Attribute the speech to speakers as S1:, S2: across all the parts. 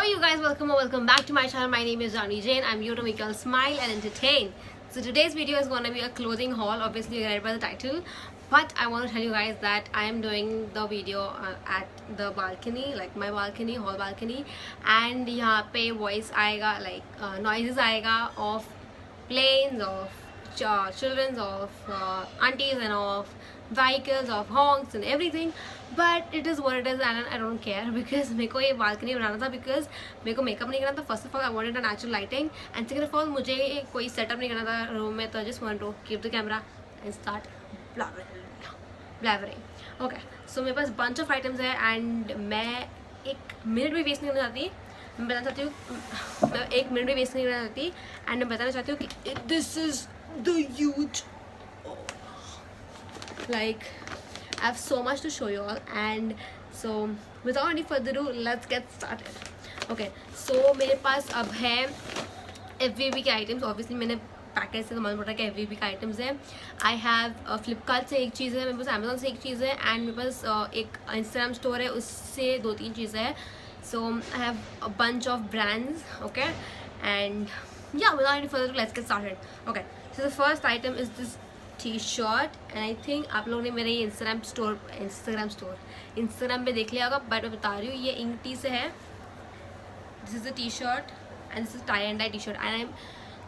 S1: you guys, welcome or welcome back to my channel. My name is Rani Jain. I'm here to make you all smile and entertain. So today's video is going to be a clothing haul. Obviously you read by the title, but I want to tell you guys that I am doing the video at the balcony, like my balcony, hall balcony, and यहाँ पे voice आएगा, like noises आएगा of planes, of children, of aunties and of vehicles, of honks and everything. But it is what it is and I don't care because मेरे को ये balcony बनाना था because मेरे को makeup नहीं करना था. First of all I wanted a natural lighting and second of all मुझे कोई setup नहीं करना था room में, तो I just want to keep the camera and start blabbering. Okay, so मेरे पास bunch of items है and मैं एक मिनट भी वेस्ट नहीं करना चाहती. मैं बताना चाहती हूँ, मैं एक मिनट भी वेस्ट नहीं करना चाहती एंड मैं बताना चाहती हूँ कि this is the huge, like I have so much to show you all. And so without any further ado, let's get started. Okay, so मेरे पास अब है FVB के items. Obviously मैंने पैकेज से तो मालूम पड़ा कि FVB का आइटम्स है. आई हैव फ्लिपकार्ट से एक चीज़ है, मेरे पास अमेजोन से एक चीज़ है एंड मेरे पास एक इंस्टाग्राम स्टोर है, उससे 2-3 चीज़ें हैं. So I have a bunch of brands, okay, and yeah, without any further ado, let's get started. Okay, so the first item is this T-shirt and I think आप लोगों ने मेरे ये इंस्टाग्राम पे देख लिया होगा, बट मैं बता रही हूँ ये इंक टी से है. This is a T-shirt and this is tie and dye T-shirt and I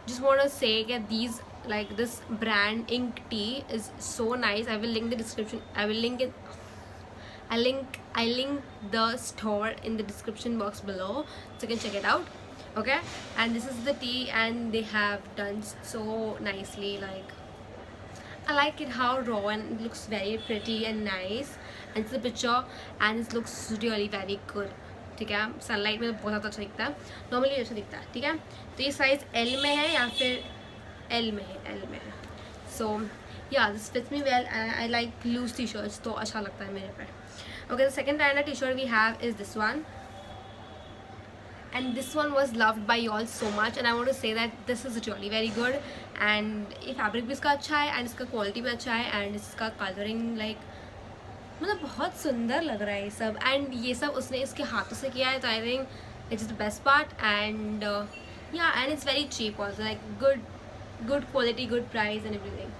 S1: just want to say that these, like this brand Ink Tea is so nice. I will link the description. I link the store in the description box below so you can check it out. Okay, and this is the tea and they have done so nicely. Like I like it how raw and it looks very pretty and nice, and it's a picture and it looks really very good. ठीक है, sunlight में तो बहुत अच्छा दिखता है, normally अच्छा दिखता है. ठीक है, तो ये साइज़ L में है या फिर L में है. सो या this fits me well and I like loose T shirts, तो अच्छा लगता है मेरे पे. Okay, the second brand T shirt we have is this one and this one was loved by you all so much and I want to say that this is really very good and ये fabric भी इसका अच्छा है and इसका quality भी अच्छा है and इसका colouring like मतलब बहुत सुंदर लग रहा है ये सब, एंड ये सब उसने इसके हाथों से किया है, तो I think it's the best part. And yeah and it's very cheap also, like good quality, good price and everything,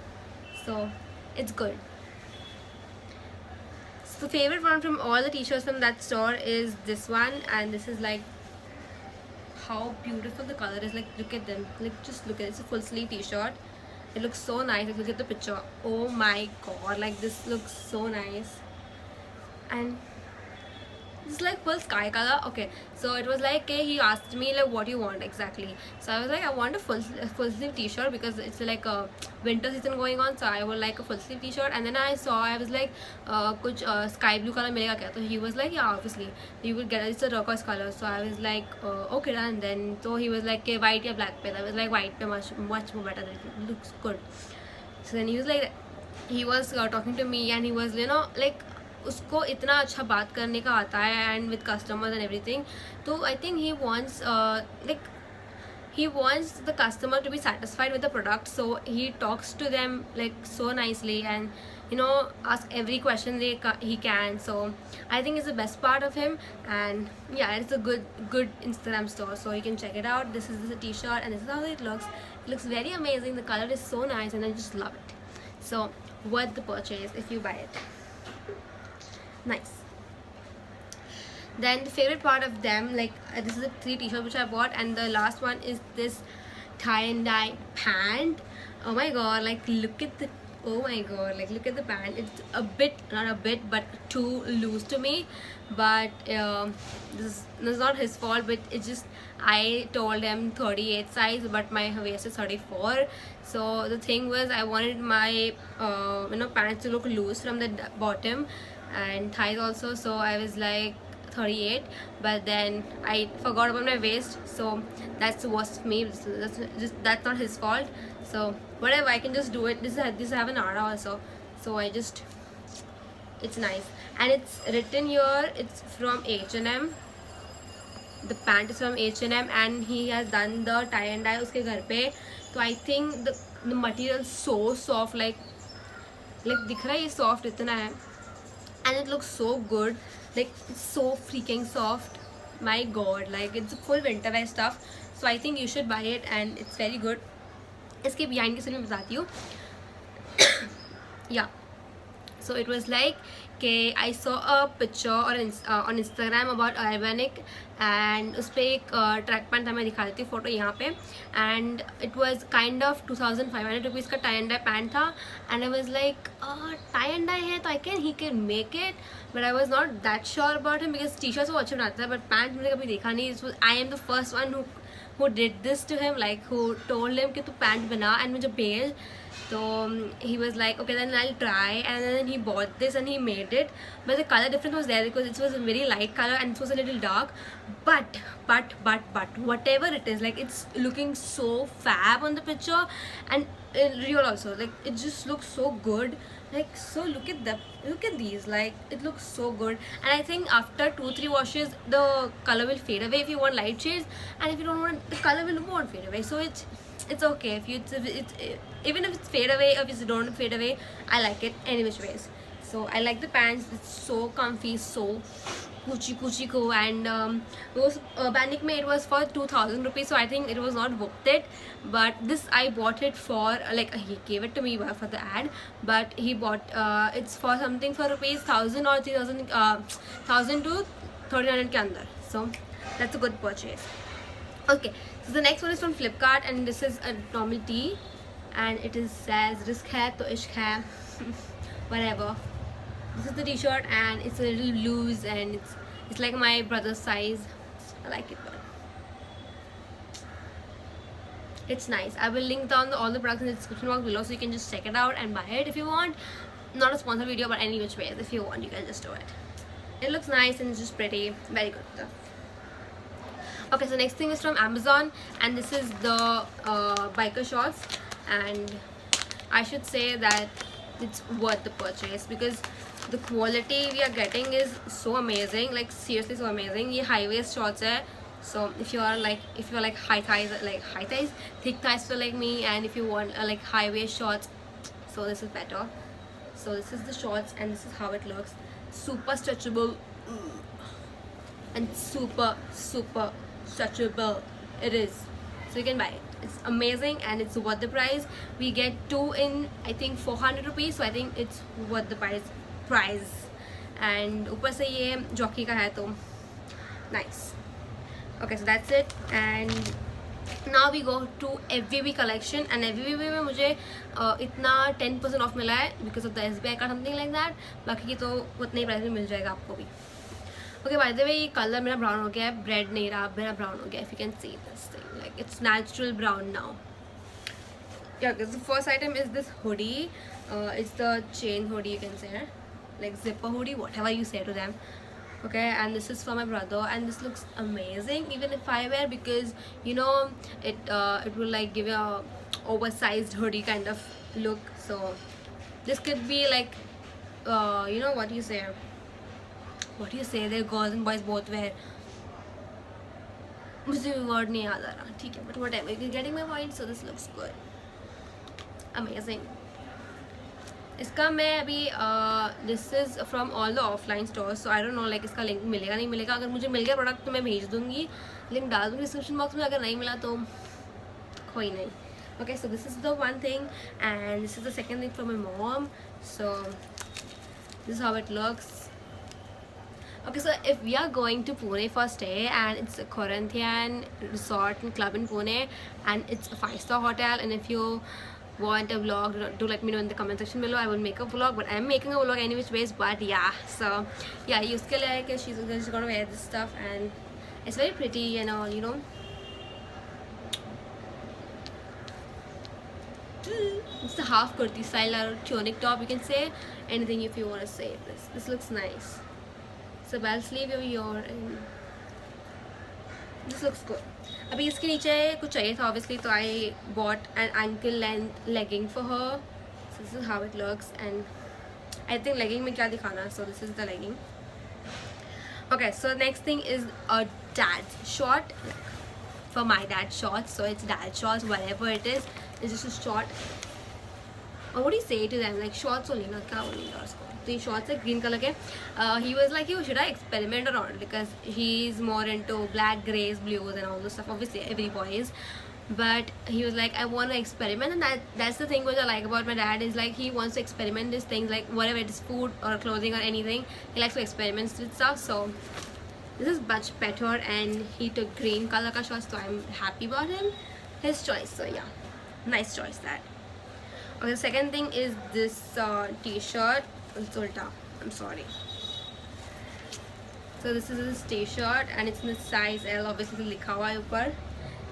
S1: so it's good. So the favorite one from all the t-shirts from that store is this one, and this is like how beautiful the color is. Like look at them, like just look at it. It's a full sleeve t-shirt. It looks so nice. Like, look at the picture. Oh my god, like this looks so nice. And it's like full sky color. Okay, so it was like, okay, he asked me like what you want exactly, so I was like I want a full sleeve t-shirt because it's like a winter season going on, so I would like a full sleeve t-shirt. And then I was like kuch sky blue color milega kya, so he was like yeah, obviously you will get it. It's a turquoise color, so I was like okay done. Then so he was like okay, white or black pe. I was like white pe much more better, it looks good. So then he was like, he was talking to me and he was, you know, like उसको इतना अच्छा बात करने का आता है and with customers and everything. तो I think he wants like he wants the customer to be satisfied with the product, so he talks to them like so nicely and you know ask every question he can. So I think it's the best part of him, and yeah, it's a good Instagram store, so you can check it out. This is the t-shirt and this is how it looks. It looks very amazing, the color is so nice and I just love it. So worth the purchase if you buy it. Nice. Then the favorite part of them, like this is the 3 t-shirts which I bought, and the last one is this tie and dye pant. Oh my god, like look at the, oh my god, like look at the pant. It's a bit, not a bit, but too loose to me, but this is not his fault, but it's just I told him 38 size but my waist is 34. So the thing was I wanted my pants to look loose from the bottom and thighs also, so I was like 38, but then I forgot about my waist, so that's the worst for me. That's not his fault, so whatever, I can just do it. This have an aura also, so I just, it's nice and it's written here, it's from H&M. The pant is from H&M and he has done the tie and dye uske ghar pe, so I think the material is so soft, like dikh raha hai ye soft itna hai and it looks so good, like it's so freaking soft. my god, like it's full winter wear stuff, so I think you should buy it and it's very good. इसके behind की story मैं बताती हूँ. Yeah, so it was like कि I saw a picture on Instagram about Urbanic and उस पर एक track pant था, मैं दिखा देती हूँ फोटो यहाँ पे, and it was kind of 2500 rupees का tie and dye पैंट था, and I was like tie and dye है तो he can make it, but I was not that sure about him because t-shirts वो अच्छे बनाता है, but pant मैंने कभी देखा नहीं. I am the first one who did this to him, like who told him कि तू पैंट बना and मुझे भेज. So he was like, okay, then I'll try, and then he bought this and he made it, but the color difference was there because it was a very light color and it was a little dark, but whatever it is, like it's looking so fab on the picture and in real also, like it just looks so good. Like, so look at these, like it looks so good, and I think after 2-3 washes the color will fade away if you want light shades, and if you don't want, the color won't fade away. So it's okay if even if it's fade away or if you don't fade away, I like it any which ways. So I like the pants, it's so comfy, so coochie cool, and those Urbanic it was for 2000 rupees, so I think it was not worth it. But this I bought it for, like he gave it to me for the ad, but he bought it's for something for rupees 1000 or 3000, 1000 to 1300 ke andar, so that's a good purchase. Okay, so the next one is from Flipkart, and this is a normal tee, and it is says risk hai to ishq hai whatever. This is the t-shirt, and it's a little loose, and it's like my brother's size. I like it, but it's nice. I will link down all the products in the description box below, so you can just check it out and buy it if you want. Not a sponsored video, but any which way, if you want, you can just do it. It looks nice and it's just pretty, very good stuff. Okay, so next thing is from Amazon, and this is the biker shorts, and I should say that it's worth the purchase because the quality we are getting is so amazing, like seriously so amazing. Ye high waist shorts hai, so if you are like high thighs, thick thighs for like me, and if you want like high waist shorts, so this is better. So this is the shorts, and this is how it looks. Super stretchable and super stretchable it is, so you can buy it. It's amazing and it's worth the price. We get 2 in I think 400 rupees, so I think it's worth the price. And ऊपर से ये jockey का है, तो nice. Okay, so that's it, and now we go to FBB collection, and FBB में मुझे इतना 10% off मिला है because of the SBI card, something like that. बाकी की तो उतने ही प्राइस में मिल जाएगा आपको भी. Okay, by the way, ये कलर मेरा ब्राउन हो गया है, ब्रेड नहीं रहा, मेरा ब्राउन हो गया. If you can see this thing, like it's natural brown now. Yeah, because the first item is this hoodie. It's the chain hoodie, you can say, like zipper hoodie, whatever you say to them. Okay, and this is for my brother, and this looks amazing even if I wear, because you know it will like give you a oversized hoodie kind of look. So this could be like you know what you say, there girls and boys both wear. मुझे word नहीं याद आ रहा, ठीक है, but whatever, you're getting my point. So this looks good, amazing. इसका मैं अभी this is from all the offline stores, so I don't know like इसका लिंक मिलेगा नहीं मिलेगा. अगर मुझे मिल गया प्रोडक्ट तो मैं भेज दूँगी, लिंक डाल दूँगी डिस्क्रिप्शन बॉक्स में. अगर नहीं मिला तो कोई नहीं. Okay, so this is the one thing, and this is the second thing from my mom. So this is how it looks. Okay, so if we are going to Pune for a stay, and it's a Corinthian resort and club in Pune, and it's a 5-star hotel, and if you want a vlog, do let me know in the comment section below. I will make a vlog, but I'm making a vlog any which ways. But yeah, so yeah, uske liye कि she's gonna wear this stuff, and it's very pretty and all, you know. It's the half kurti style or tunic top, you can say anything if you want to say this. This looks nice. It's a bell sleeve over here, and this looks good. अभी इसके नीचे कुछ चाहिए था obviously, तो I bought an ankle length legging for her. So this is how it looks, and I think legging में क्या दिखाना है, so this is the legging. Okay, so next thing is a dad short, for my dad shorts. So it's dad shorts, whatever it is, it's just a short. Or what do you say to them, like shorts only, ना क्या बोलेंगे उसको. तो ये shorts है green colour के. He was like, yo, should I experiment or not, because he's more into black, grays, blues and all this stuff. Obviously every boy is, but he was like, I want to experiment. And that's the thing which I like about my dad, is like he wants to experiment these things, like whatever it is, food or clothing or anything, he likes to experiment with stuff. So this is much better, and he took green color ka shorts, so I'm happy about him, his choice. So yeah, nice choice that. Okay, the second thing is this t-shirt. It's ulta, I'm sorry. So this is this t-shirt and it's in the size L, obviously likha hua hai upar.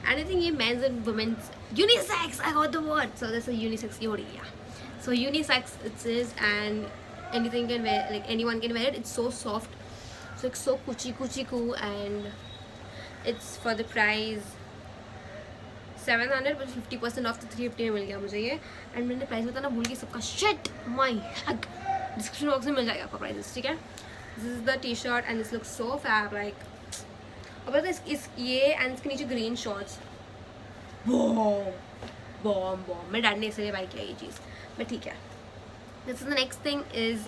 S1: And I think ये men's and women's unisex, I got the word. So this is unisex ki ho rahi hai. So unisex it is, and anything can wear, like anyone can wear it. It's so soft, so it's so kuchi cool, and it's for the price 700, but 50% of तो 350 में मिल गया मुझे ये. And मैंने price बताना भूल गई सबका. Shit my hack. Description box में मिल जाएगा आपका प्राइस, ठीक है. This is the T shirt and this looks so fab, like. और पता है इस ये एंड इसके नीचे ग्रीन शॉर्ट्स, बॉम. मेरे डैड ने इसलिए बाई किया ये चीज़, बट ठीक है. This is the next thing is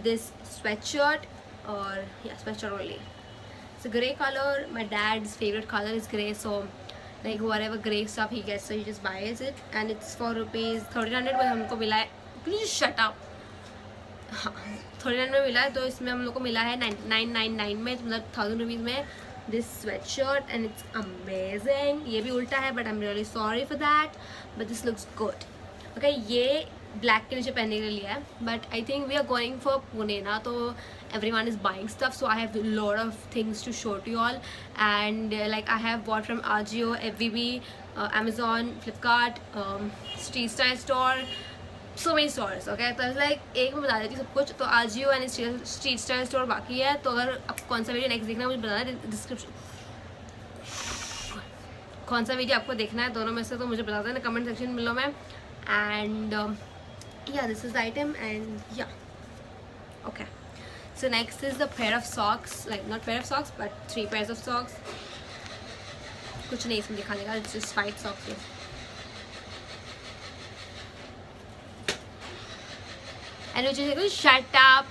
S1: this sweatshirt, और या sweatshirt only. It's a grey colour. My dad's favourite colour is grey, so like whatever gray stuff he gets, so he just buys it, and it's for rupees 1300. but हमको मिला है, can you just shut up. हाँ 1300 में मिला है, तो इसमें हम लोग को मिला है 9999 में, मतलब 1000 रुपीज़ में this sweatshirt, and it's amazing. ये भी उल्टा है, but I'm really sorry for that, but this looks good. Okay, ये ब्लैक के नीचे पहनने के लिए लिया है, but I think we are going for Pune ना, तो everyone is buying stuff, so I have a lot of things to show to you all. And like I have bought from Ajio, FVB, Amazon, Flipkart, Street Style Store, so many stores. Okay, तो like एक में बता देती हूँ सब कुछ. तो Ajio and Street Style Store बाकी है, तो अगर आपको कौन सा वीडियो नेक्स्ट देखना है मुझे बताना डिस्क्रिप्शन, कौन सा वीडियो आपको देखना है दोनों में से, तो मुझे बता देना कमेंट सेक्शन में मिलो मैं. And yeah, this is the item, and yeah, okay. So next is the pair of socks, like not pair of socks but 3 pairs of socks. कुछ नहीं इसमें दिखाने का, it's just white socks. And which is like, shut up.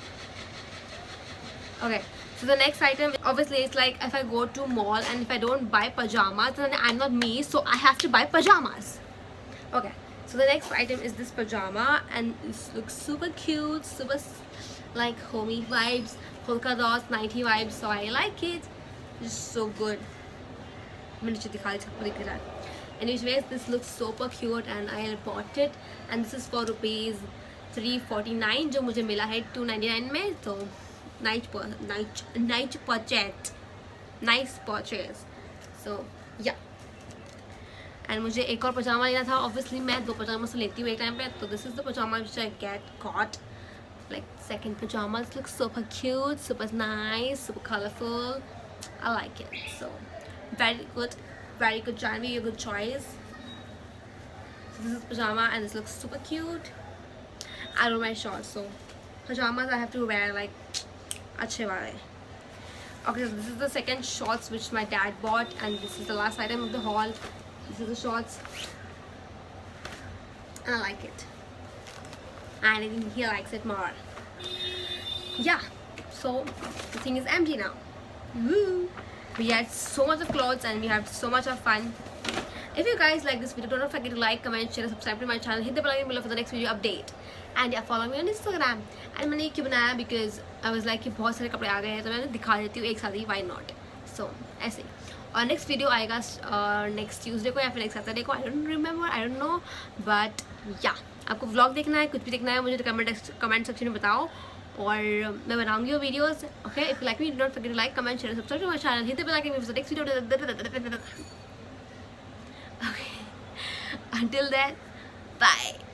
S1: Okay, so the next item, obviously it's like if I go to mall and if I don't buy pajamas, then I'm not me, so I have to buy pajamas. Okay, so the next item is this pajama, and this looks super cute, super like homey vibes, polka dots, nighty vibes, so I like it. It's so good. मैं नीचे दिखा रही हूँ, दिख रहा है. Anyways, this looks super cute and I bought it, and this is for rupees 349, जो मुझे मिला है 299 में. तो nice purchase. So yeah. And मुझे एक और पजामा लेना था. ऑब्वियसली मैं 2 पजामा से लेती हूँ एक टाइम पे, तो this is the pyjama which I got. Like second pyjama looks super cute, super nice, super colourful. I like it. So very good Janvi, a good choice. So this is pajama and this looks super cute. I don't wear shorts, so pajamas I have to wear like अच्छे वाले. Okay, so this is the second shorts which my dad bought, and this is the last item of the haul. This is the shorts, and I like it, and I think he likes it more. Yeah, so the thing is empty now. Woo! We had so much of clothes and we had so much of fun. If you guys like this video, don't forget to like, comment, share, subscribe to my channel, hit the bell icon below for the next video update, and yeah, follow me on Instagram. And मैंने ये क्यों बनाया, because I was like कि बहुत सारे कपड़े आ गए हैं, तो मैंने दिखा देती हूँ एक साथ ही, why not. So ऐसे. और नेक्स्ट वीडियो आएगा नेक्स्ट ट्यूसडे को या फिर नेक्स्ट सैटरडे को, I don't remember, I don't know, but या आपको व्लॉग देखना है, कुछ भी देखना है, मुझे कमेंट सेक्शन में बताओ और मैं बनाऊंगी वो videos. Okay, if you like me, don't forget to like, comment, share, subscribe to my channel, hit the bell icon for the next video. Okay, until then, bye.